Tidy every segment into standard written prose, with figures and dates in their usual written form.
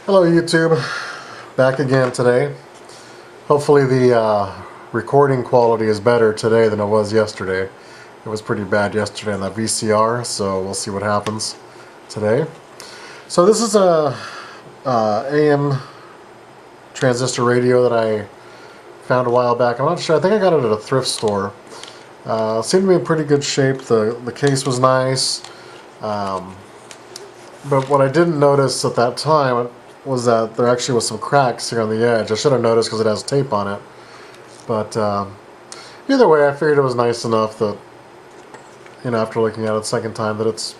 Hello YouTube, back again today. Hopefully the recording quality is better today than it was yesterday. It was pretty bad yesterday on that VCR, so we'll see what happens today. So this is a AM transistor radio that I found a while back. I'm not sure, I think I got it at a thrift store. Seemed to be in pretty good shape. The case was nice. But what I didn't notice at that time was that there actually was some cracks here on the edge. I should have noticed because it has tape on it. But either way, I figured it was nice enough that, you know, after looking at it the second time, that it's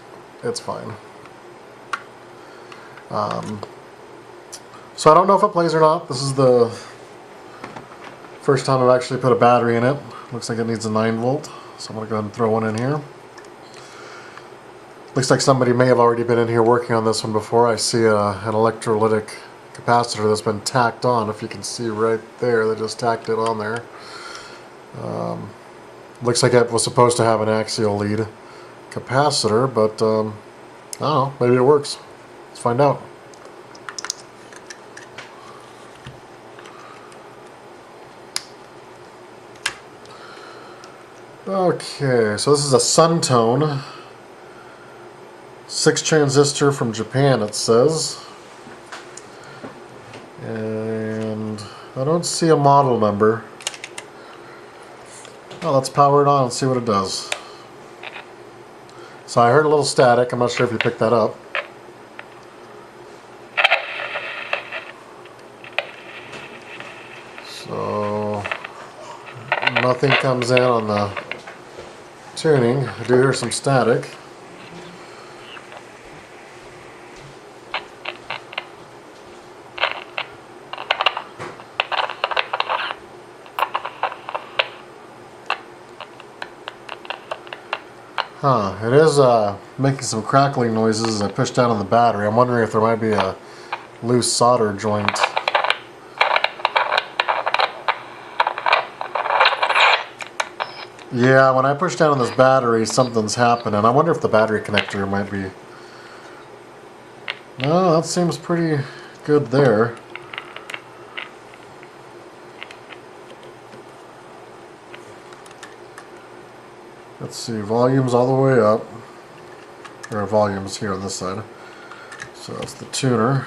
fine. So I don't know if it plays or not. This is the first time I've actually put a battery in it. Looks like it needs a 9 volt. So I'm going to go ahead and throw one in here. Looks like somebody may have already been in here working on this one before. I see an electrolytic capacitor that's been tacked on. If you can see right there, they just tacked it on there. Looks like it was supposed to have an axial lead capacitor, but I don't know, maybe it works. Let's find out. Okay, so this is a Suntone 6 transistor from Japan, it says. And I don't see a model number. Well, let's power it on and see what it does. So I heard a little static. I'm not sure if you picked that up. So nothing comes in on the tuning. I do hear some static. It is making some crackling noises as I push down on the battery. I'm wondering if there might be a loose solder joint. Yeah, when I push down on this battery, something's happening. I wonder if the battery connector might be... No, that seems pretty good there. Let's see, volume's all the way up. Or volume's here on this side. So that's the tuner.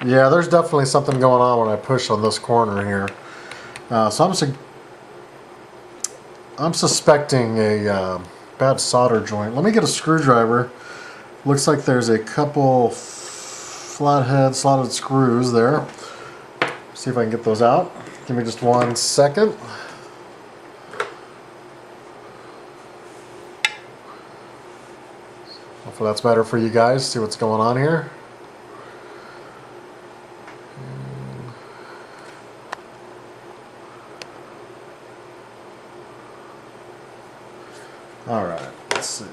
Yeah, there's definitely something going on when I push on this corner here. So I'm suspecting a bad solder joint. Let me get a screwdriver. Looks like there's a couple flathead slotted screws there. See if I can get those out. Give me just 1 second. Hopefully that's better for you guys. See what's going on here. Alright, let's see.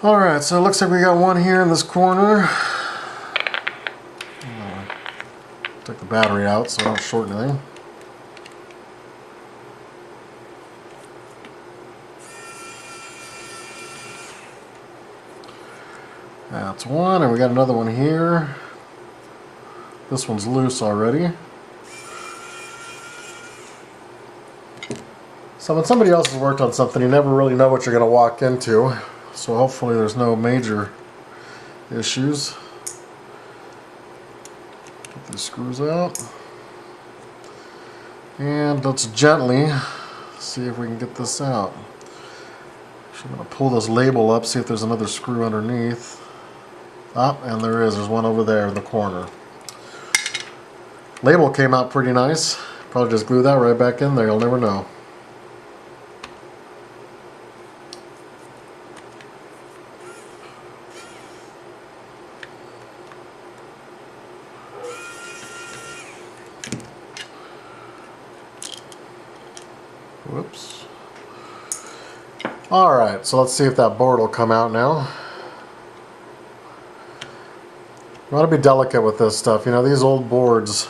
Alright, so it looks like we got one here in this corner. Take the battery out so I don't short anything. That's one, and we got another one here. This one's loose already. So when somebody else has worked on something, you never really know what you're going to walk into. So hopefully there's no major issues. Get these screws out. And let's gently see if we can get this out. So I'm going to pull this label up, see if there's another screw underneath. Ah, and there is. There's one over there in the corner. Label came out pretty nice. Probably just glue that right back in there. You'll never know. Whoops. Alright, so let's see if that board will come out now. You want to be delicate with this stuff. You know, these old boards,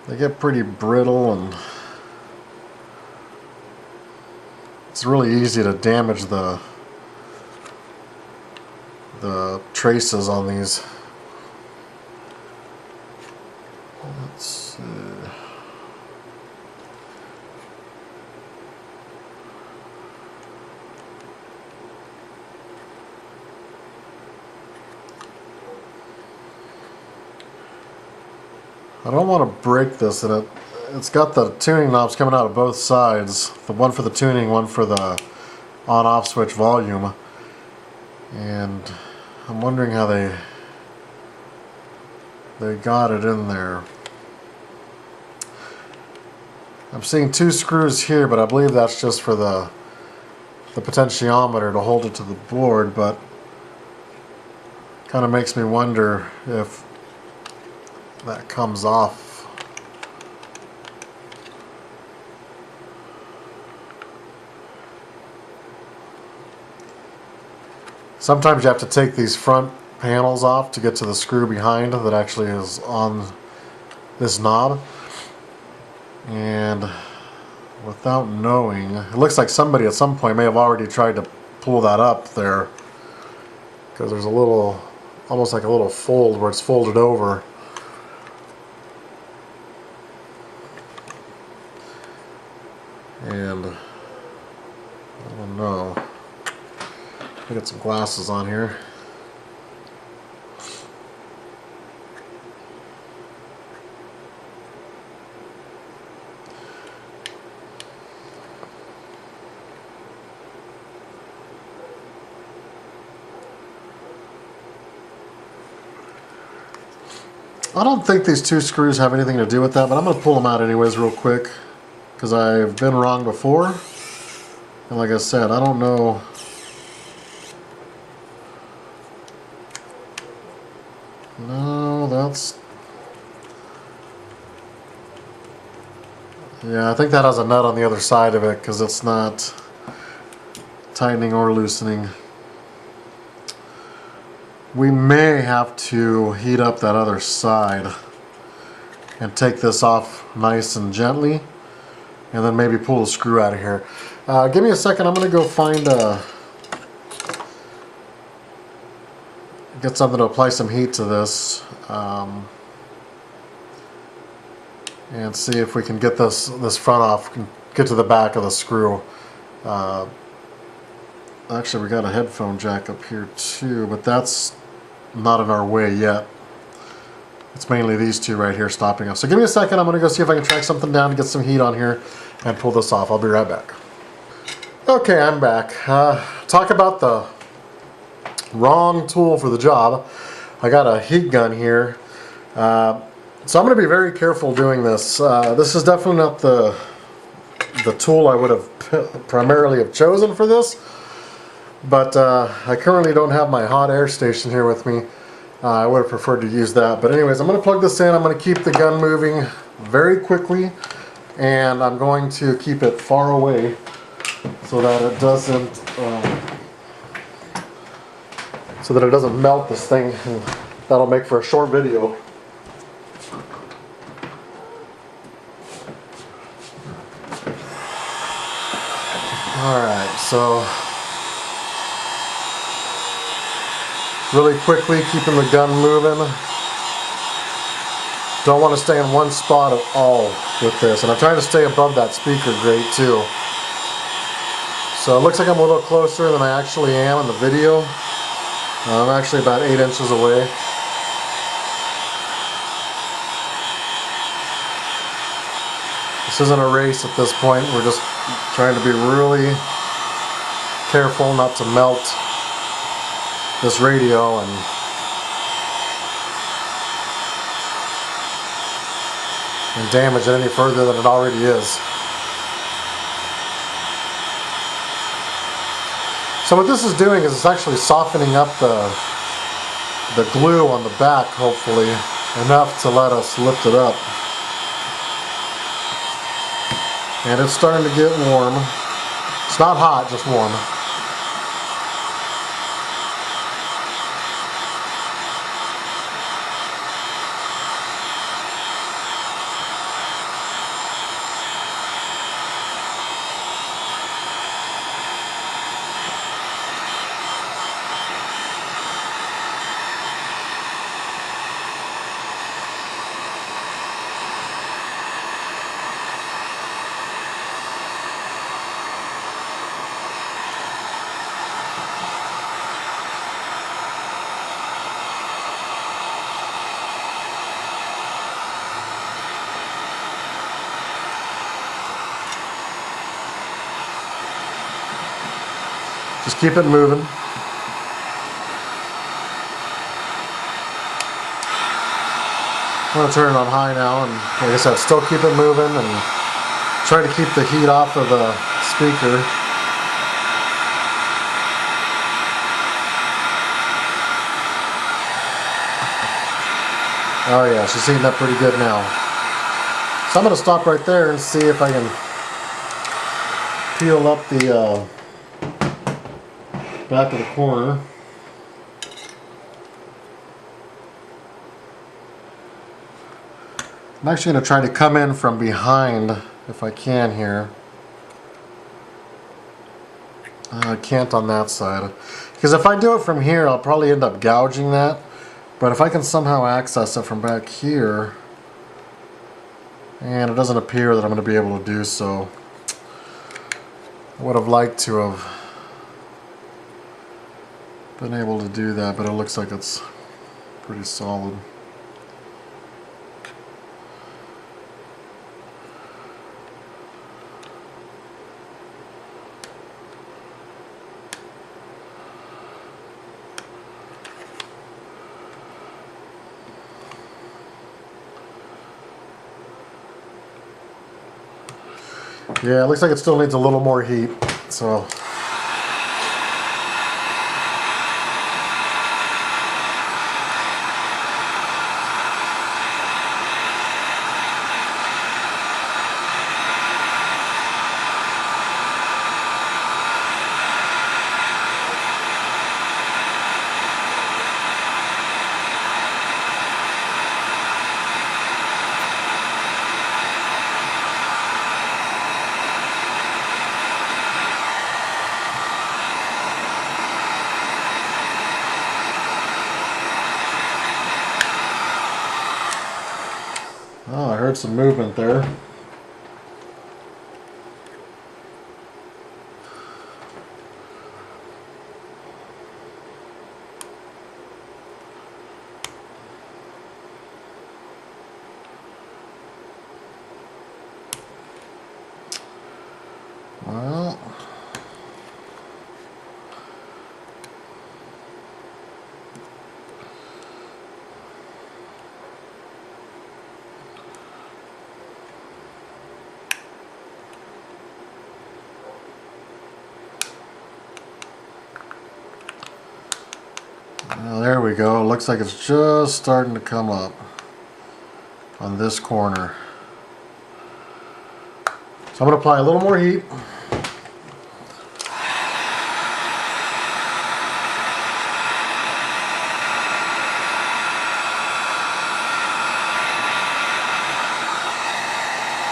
they get pretty brittle, and it's really easy to damage the traces on these. Let's see. I don't want to break this, and it's got the tuning knobs coming out of both sides. The one for the tuning, one for the on-off switch volume. And I'm wondering how they got it in there. I'm seeing 2 screws here, but I believe that's just for the potentiometer to hold it to the board, but kind of makes me wonder if that comes off. Sometimes you have to take these front panels off to get to the screw behind that actually is on this knob. And without knowing, it looks like somebody at some point may have already tried to pull that up there, because there's a little, almost like a little fold where it's folded over. And I don't know. I got some glasses on here. I don't think these 2 screws have anything to do with that, but I'm going to pull them out anyways real quick, because I've been wrong before. And like I said, I don't know. No, that's... Yeah, I think that has a nut on the other side of it, because it's not tightening or loosening. We may have to heat up that other side and take this off nice and gently, and then maybe pull the screw out of here. Give me a second. I'm going to go find get something to apply some heat to this, and see if we can get this front off, get to the back of the screw. Actually, we got a headphone jack up here too, but that's not in our way yet. It's mainly these 2 right here stopping us. So give me a second. I'm going to go see if I can track something down to get some heat on here and pull this off. I'll be right back. Okay, I'm back. Talk about the wrong tool for the job. I got a heat gun here. So I'm going to be very careful doing this. This is definitely not the tool I would have primarily have chosen for this. But I currently don't have my hot air station here with me. I would have preferred to use that. But anyways, I'm going to plug this in. I'm going to keep the gun moving very quickly. And I'm going to keep it far away so that it doesn't melt this thing. And that'll make for a short video. Alright, so really quickly, keeping the gun moving. Don't want to stay in one spot at all with this. And I'm trying to stay above that speaker grate too. So it looks like I'm a little closer than I actually am in the video. I'm actually about 8 inches away. This isn't a race at this point. We're just trying to be really careful not to melt this radio and damage it any further than it already is. So what this is doing is it's actually softening up the glue on the back, hopefully, enough to let us lift it up. And it's starting to get warm. It's not hot, just warm. Just keep it moving. I'm going to turn it on high now, and like I said, still keep it moving and try to keep the heat off of the speaker. Oh yeah, she's heating up pretty good now. So I'm going to stop right there and see if I can peel up the back of the corner. I'm actually going to try to come in from behind if I can here. I can't on that side. Because if I do it from here, I'll probably end up gouging that. But if I can somehow access it from back here, and it doesn't appear that I'm going to be able to do so. I would have liked to have been able to do that, but it looks like it's pretty solid. Yeah, it looks like it still needs a little more heat, so. Oh, I heard some movement there. Well, there we go. It looks like it's just starting to come up on this corner. So I'm going to apply a little more heat.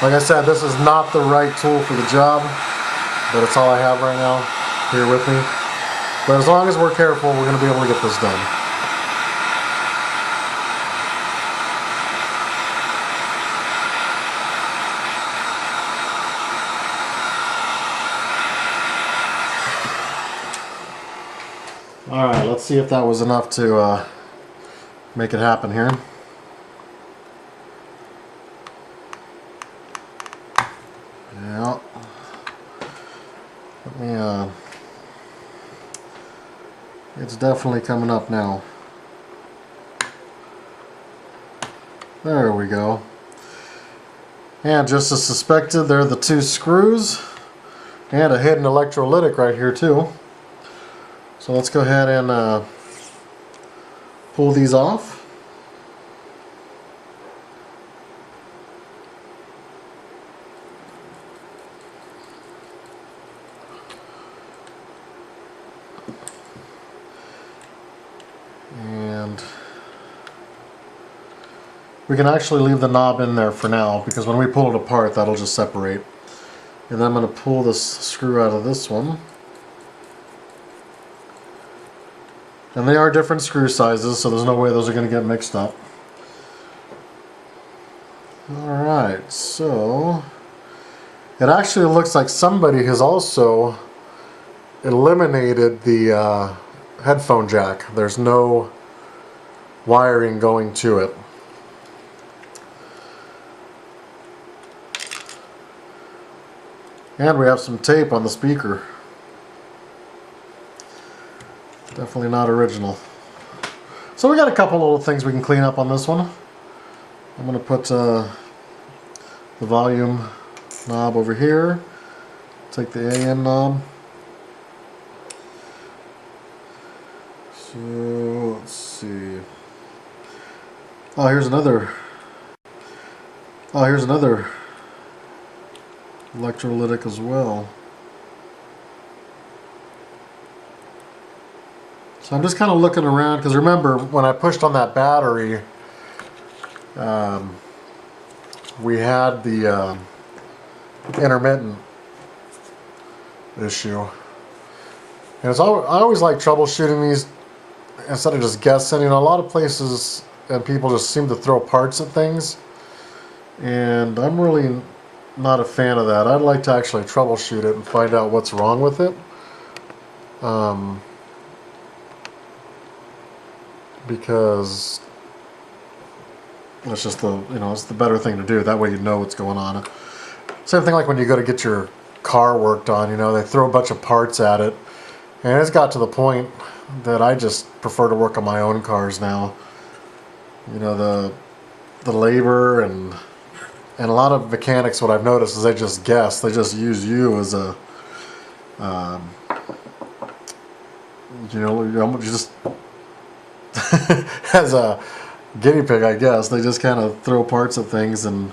Like I said, this is not the right tool for the job, but it's all I have right now here with me. But as long as we're careful, we're going to be able to get this done. Alright, let's see if that was enough to make it happen here. Yeah. Let me, it's definitely coming up now. There we go. And just as suspected, there are the two screws and a hidden electrolytic right here too. So let's go ahead and pull these off. And we can actually leave the knob in there for now, because when we pull it apart, that'll just separate. And then I'm going to pull this screw out of this one. And they are different screw sizes, so there's no way those are going to get mixed up. Alright, so it actually looks like somebody has also eliminated the headphone jack. There's no wiring going to it. And we have some tape on the speaker. Definitely not original. So we got a couple little things we can clean up on this one. I'm going to put the volume knob over here. Take the AM knob. So let's see. Oh, here's another electrolytic as well. So I'm just kind of looking around, because remember when I pushed on that battery, we had the intermittent issue. And I always like troubleshooting these instead of just guessing. You know, a lot of places and people just seem to throw parts at things, and I'm really not a fan of that. I'd like to actually troubleshoot it and find out what's wrong with it. Because that's just it's the better thing to do. That way you know what's going on. Same thing like when you go to get your car worked on, they throw a bunch of parts at it. And it's got to the point that I just prefer to work on my own cars now. The labor and a lot of mechanics, what I've noticed is they just guess. They just use you as a, just as a guinea pig, I guess. They just kind of throw parts at things, and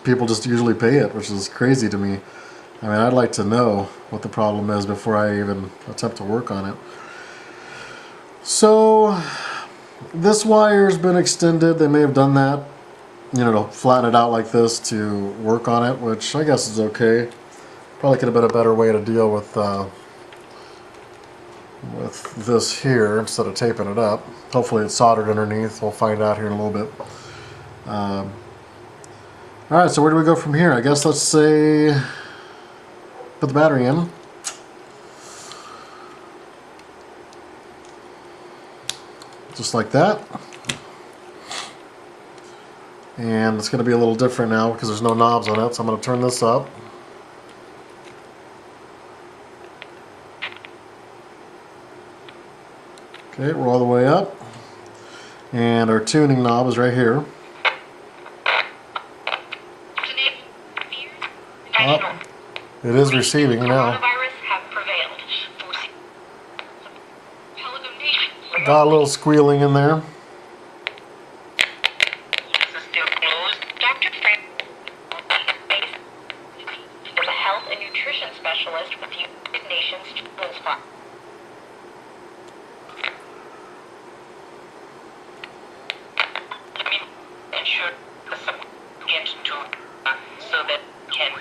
people just usually pay it, which is crazy to me. I mean, I'd like to know what the problem is before I even attempt to work on it. So this wire's been extended. They may have done that, to flatten it out like this to work on it, which I guess is okay. Probably could have been a better way to deal with this here instead of taping it up. Hopefully it's soldered underneath. We'll find out here in a little bit. Alright, so where do we go from here? I guess let's say put the battery in. Just like that. And it's going to be a little different now because there's no knobs on it, so I'm going to turn this up. Okay, we're all the way up. And our tuning knob is right here. Oh, it is receiving now. Got a little squealing in there.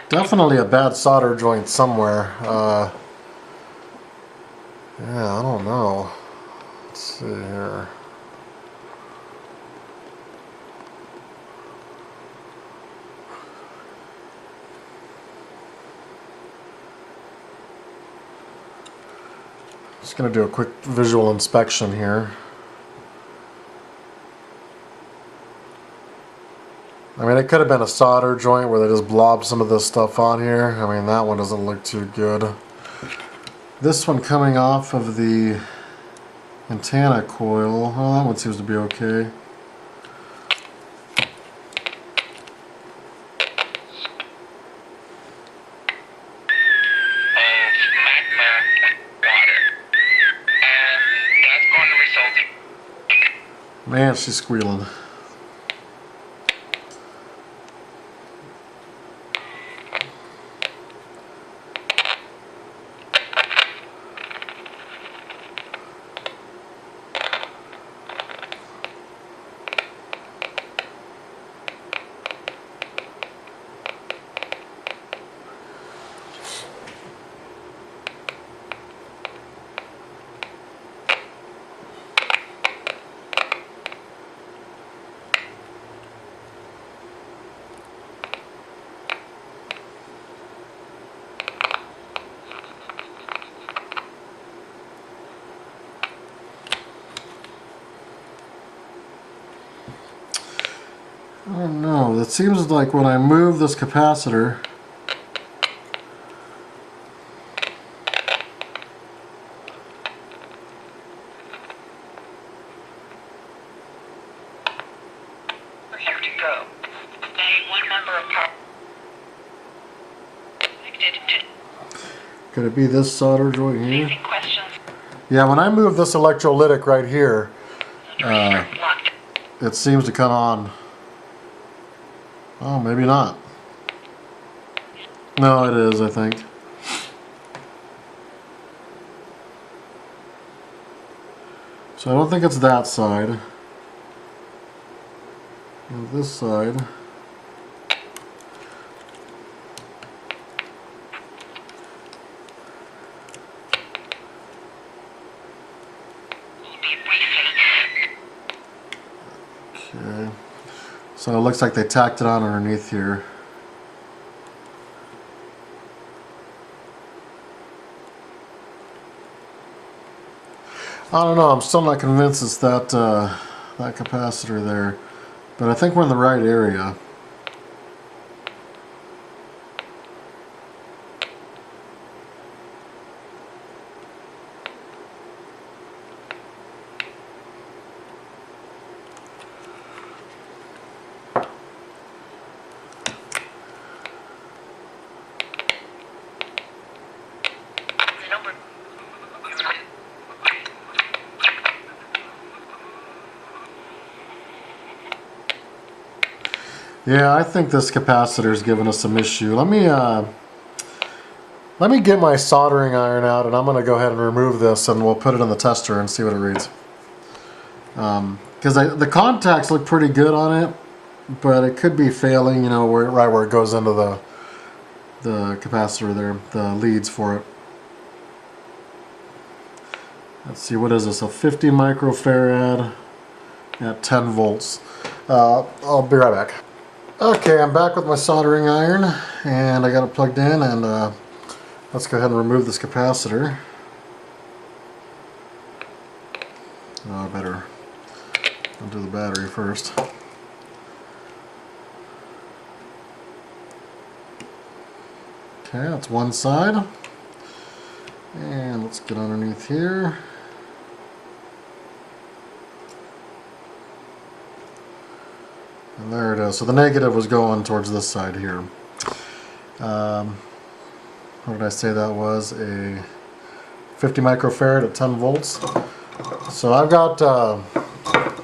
Definitely a bad solder joint somewhere. Yeah, I don't know. Let's see here. Just going to do a quick visual inspection here. I mean, it could have been a solder joint where they just blobbed some of this stuff on here. I mean, that one doesn't look too good. This one coming off of the antenna coil, well, that one seems to be okay. Man, she's squealing. I don't know, it seems like when I move this capacitor, Metro. One member of power. Could it be this solder joint here? Any questions? Yeah, when I move this electrolytic right here, Locked. it seems to come on. Oh, maybe not. No, it is, I think. So I don't think it's that side. And this side. Okay. So it looks like they tacked it on underneath here. I don't know, I'm still not convinced it's that that capacitor there, but I think we're in the right area. Yeah, I think this capacitor is giving us some issue. Let me get my soldering iron out, and I'm going to go ahead and remove this, and we'll put it in the tester and see what it reads. Because the contacts look pretty good on it, but it could be failing, you know, right where it goes into the capacitor there, the leads for it. Let's see, what is this? A 50 microfarad at 10 volts. I'll be right back. Okay, I'm back with my soldering iron, and I got it plugged in, and let's go ahead and remove this capacitor. Oh, I better undo the battery first. Okay, that's one side. And let's get underneath here. And there it is. So the negative was going towards this side here. What did I say that was? A 50 microfarad at 10 volts. So I've got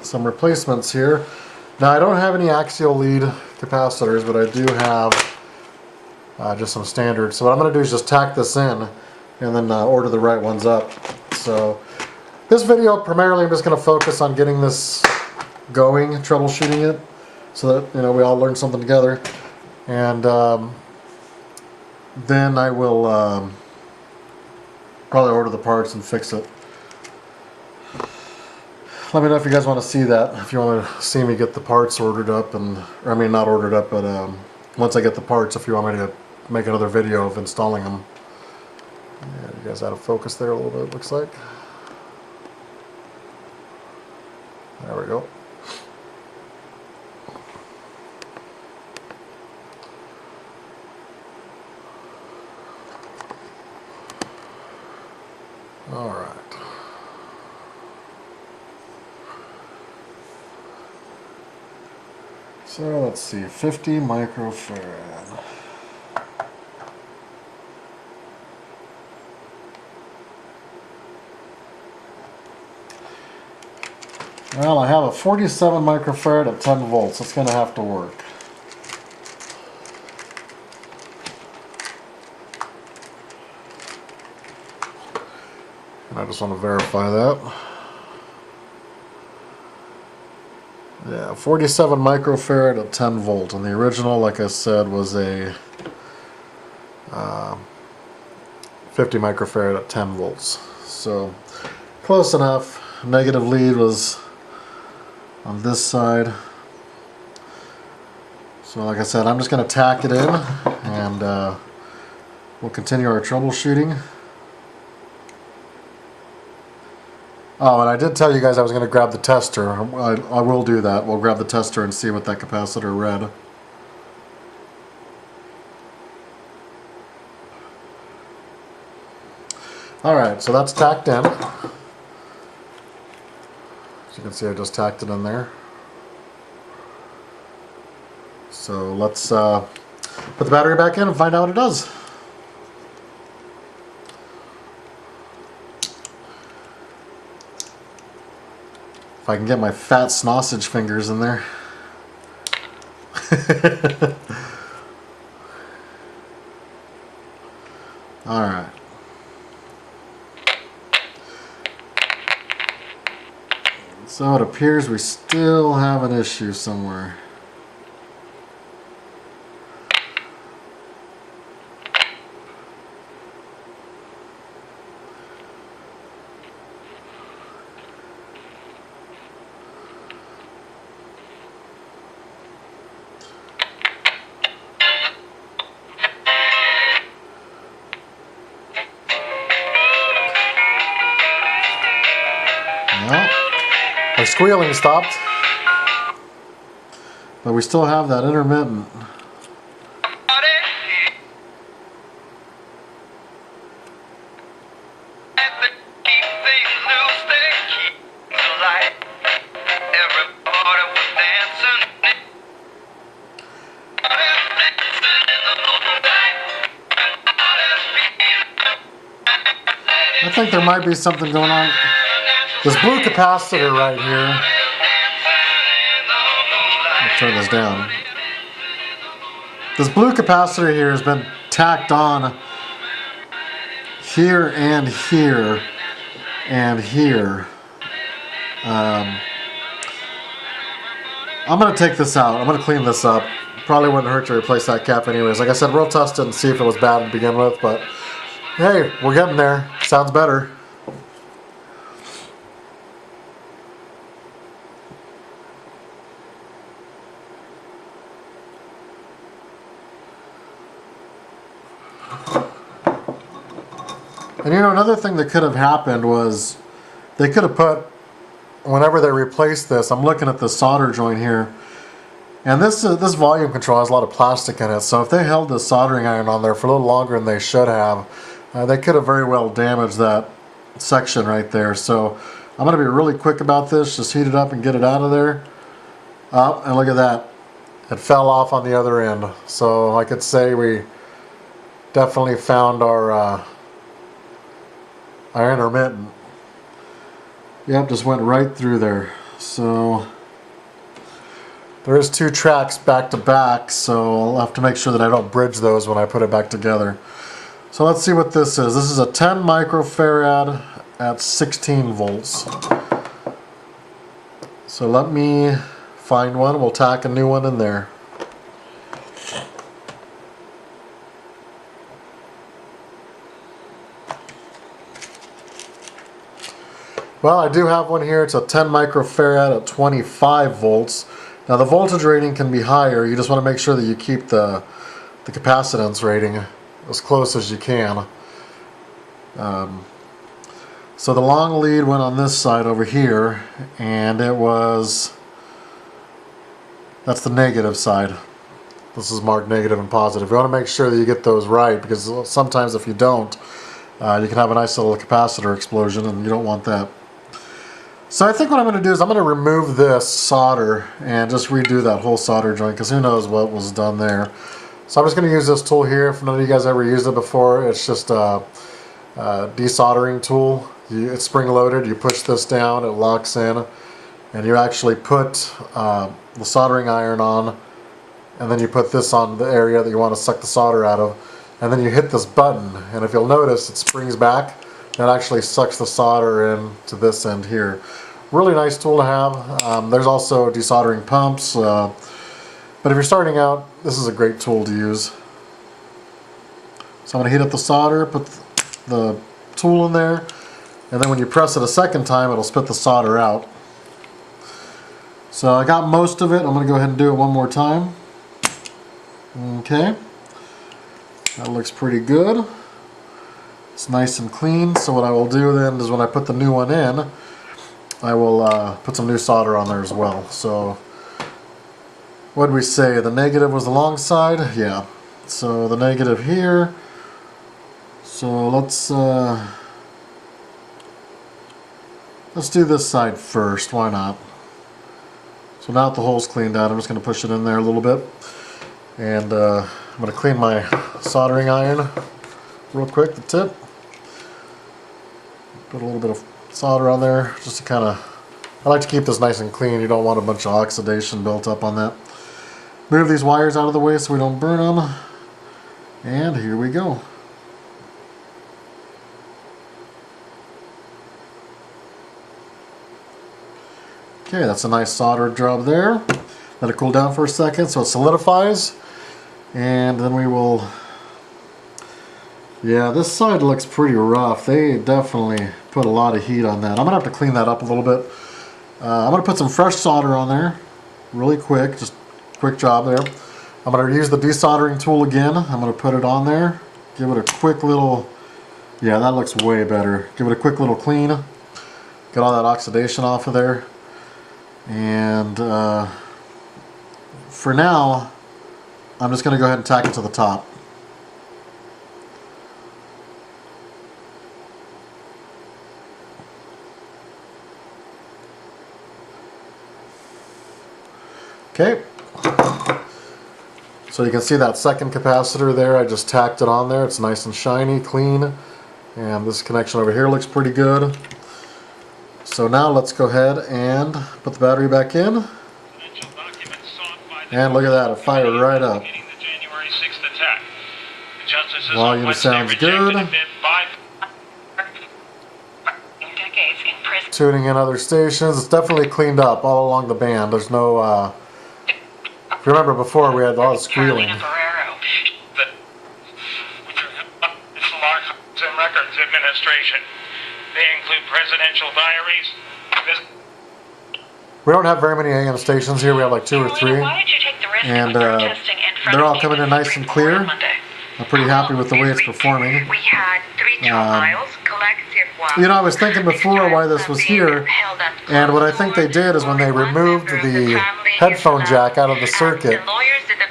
some replacements here. Now I don't have any axial lead capacitors, but I do have just some standard. So what I'm going to do is just tack this in and then order the right ones up. So this video, primarily I'm just going to focus on getting this going, troubleshooting it, so that, you know, we all learn something together. And then I will probably order the parts and fix it. Let me know if you guys want to see that, if you want to see me get the parts ordered up, and, or I mean not ordered up, but once I get the parts, if you want me to make another video of installing them. Yeah, you guys out of focus there a little bit, looks like. There we go. All right. So let's see, 50 microfarad. Well, I have a 47 microfarad at 10 volts. It's going to have to work. And I just want to verify that. Yeah, 47 microfarad at 10 volt, and the original, like I said, was a 50 microfarad at 10 volts. So close enough. Negative lead was on this side. So like I said, I'm just going to tack it in, and we'll continue our troubleshooting. Oh, and I did tell you guys I was going to grab the tester. I will do that. We'll grab the tester and see what that capacitor read. Alright, so that's tacked in. As you can see, I just tacked it in there. So let's put the battery back in and find out what it does. If I can get my fat sausage fingers in there. Alright. So it appears we still have an issue somewhere. Well, our squealing stopped, but we still have that intermittent. I think there might be something going on. This blue capacitor right here. I'll turn this down. This blue capacitor here has been tacked on here and here and here. I'm going to take this out. I'm going to clean this up. Probably wouldn't hurt to replace that cap anyways. Like I said, we'll test it and see if it was bad to begin with, but hey, we're getting there. Sounds better. And you know, another thing that could have happened was they could have put, whenever they replaced this, I'm looking at the solder joint here, and this volume control has a lot of plastic in it, so if they held the soldering iron on there for a little longer than they should have, they could have very well damaged that section right there. So I'm going to be really quick about this, just heat it up and get it out of there. And look at that. It fell off on the other end. So I could say we definitely found our intermittent. Yep, just went right through there. So there is 2 tracks back to back, so I'll have to make sure that I don't bridge those when I put it back together. So let's see what this is. This is a 10 microfarad at 16 volts. So let me find one. We'll tack a new one in there. Well, I do have one here. It's a 10 microfarad at 25 volts. Now the voltage rating can be higher. You just want to make sure that you keep the capacitance rating as close as you can. So the long lead went on this side over here, and it was, that's the negative side. This is marked negative and positive. You want to make sure that you get those right, because sometimes if you don't, you can have a nice little capacitor explosion, and you don't want that. So I think what I'm going to do is I'm going to remove this solder and just redo that whole solder joint, because who knows what was done there. So I'm just going to use this tool here. If none of you guys ever used it before, it's just a desoldering tool. It's spring loaded. You push this down, it locks in, and you actually put the soldering iron on, and then you put this on the area that you want to suck the solder out of, and then you hit this button, and if you'll notice, it springs back and it actually sucks the solder in to this end here. Really nice tool to have. There's also desoldering pumps, but if you're starting out, this is a great tool to use. So I'm going to heat up the solder, put the tool in there, and then when you press it a second time, it'll spit the solder out. So I got most of it. I'm going to go ahead and do it one more time. Okay. That looks pretty good. It's nice and clean. So what I will do then is when I put the new one in, I will put some new solder on there as well. So what did we say? The negative was the long side? Yeah. So the negative here. So let's do this side first. Why not? So now that the hole's cleaned out, I'm just going to push it in there a little bit. And I'm going to clean my soldering iron real quick, the tip. Put a little bit of solder on there just to kind of, I like to keep this nice and clean. You don't want a bunch of oxidation built up on that. Move these wires out of the way so we don't burn them. And here we go. Okay, that's a nice soldered job there. Let it cool down for a second so it solidifies. And then we will... Yeah, this side looks pretty rough. They definitely put a lot of heat on that. I'm going to have to clean that up a little bit. I'm going to put some fresh solder on there really quick. Just quick job there. I'm going to use the desoldering tool again. I'm going to put it on there. Give it a quick little... Yeah, that looks way better. Give it a quick little clean. Get all that oxidation off of there. And for now, I'm just going to go ahead and tack it to the top. Okay, so you can see that second capacitor there, I just tacked it on there. It's nice and shiny, clean, and this connection over here looks pretty good. So now let's go ahead and put the battery back in, and look at that, it fired right up. Volume sounds good. Tuning in other stations, it's definitely cleaned up all along the band. There's no if you remember before, we had all the squealing. Records Administration. They include presidential diaries. We don't have very many AM stations here. We have like 2 or 3. And they're all coming in nice and clear. I'm pretty happy with the way it's performing. We had 3 miles, collective one. You know, I was thinking before why this was here, and what I think they did is when they removed the headphone jack out of the circuit,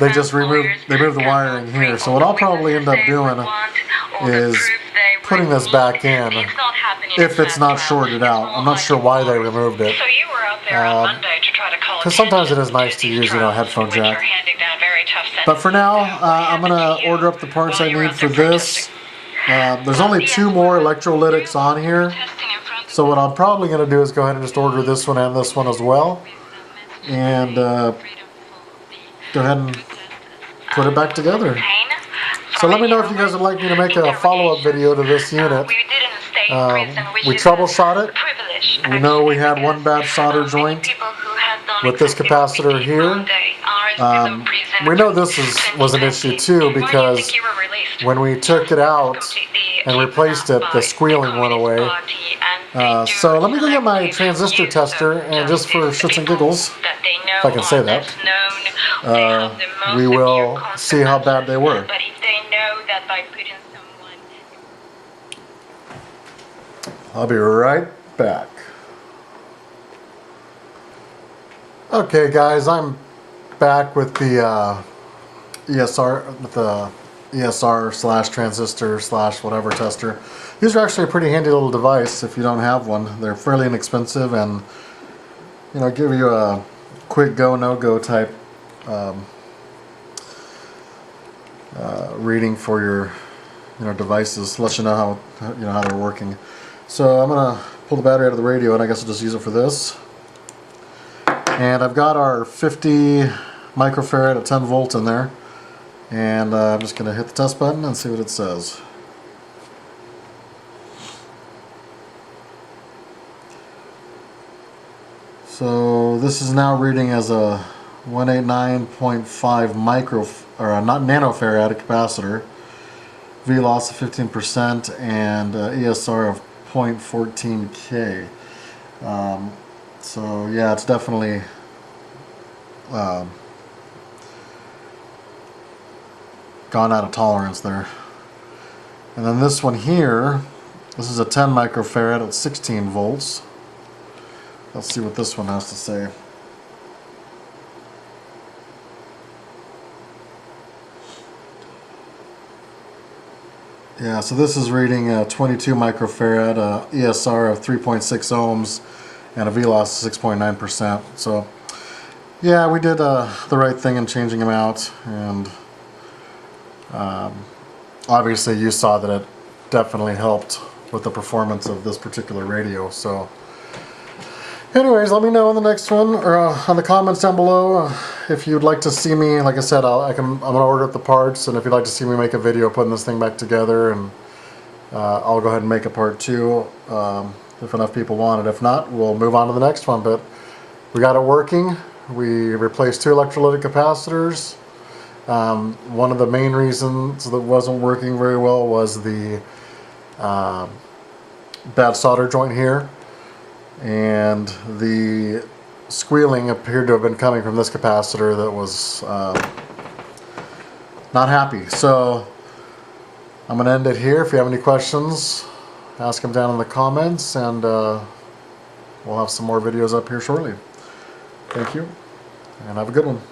they just moved the wiring here. So what I'll probably end up doing is putting this back in if it's not shorted out. I'm not sure why they removed it. So you were out there on Monday to try to call because sometimes it is nice to use, you know, a headphone jack. But for now, I'm going to order up the parts I need for this. There's only 2 more electrolytics on here. So what I'm probably going to do is go ahead and just order this one and this one as well. And go ahead and put it back together. So let me know if you guys would like me to make a follow-up video to this unit. We troubleshot it. We know we had one bad solder joint with this capacitor here. We know this was an issue too, because when we took it out and replaced it, the squealing went away. So let me go get my transistor tester, and just for shits and giggles, if I can say that, we will see how bad they were. I'll be right back. Okay guys, I'm back with the ESR slash transistor slash whatever tester. These are actually a pretty handy little device if you don't have one. They're fairly inexpensive and, you know, give you a quick go, no go type reading for your, you know, devices. Let you know how, you know, how they're working. So I'm gonna pull the battery out of the radio, and I guess I'll just use it for this. And I've got our 50 microfarad at 10 volts in there, and I'm just gonna hit the test button and see what it says. So this is now reading as a 189.5 not nanofarad capacitor, V loss of 15%, and ESR of 0.14K. So yeah, it's definitely gone out of tolerance there. And then this one here, this is a 10 microfarad at 16 volts. Let's see what this one has to say. Yeah, so this is reading 22 microfarad, ESR of 3.6 ohms, and a V loss of 6.9%. So Yeah, we did the right thing in changing them out, and obviously you saw that it definitely helped with the performance of this particular radio. So anyways, let me know in the next one, or on the comments down below, if you'd like to see me. Like I said, I'm gonna order up the parts, and if you'd like to see me make a video putting this thing back together, and I'll go ahead and make a part 2 if enough people want it. If not, we'll move on to the next one. But we got it working. We replaced 2 electrolytic capacitors. One of the main reasons that wasn't working very well was the bad solder joint here, and the squealing appeared to have been coming from this capacitor that was not happy. So I'm going to end it here. If you have any questions, ask them down in the comments, and we'll have some more videos up here shortly. Thank you, and have a good one.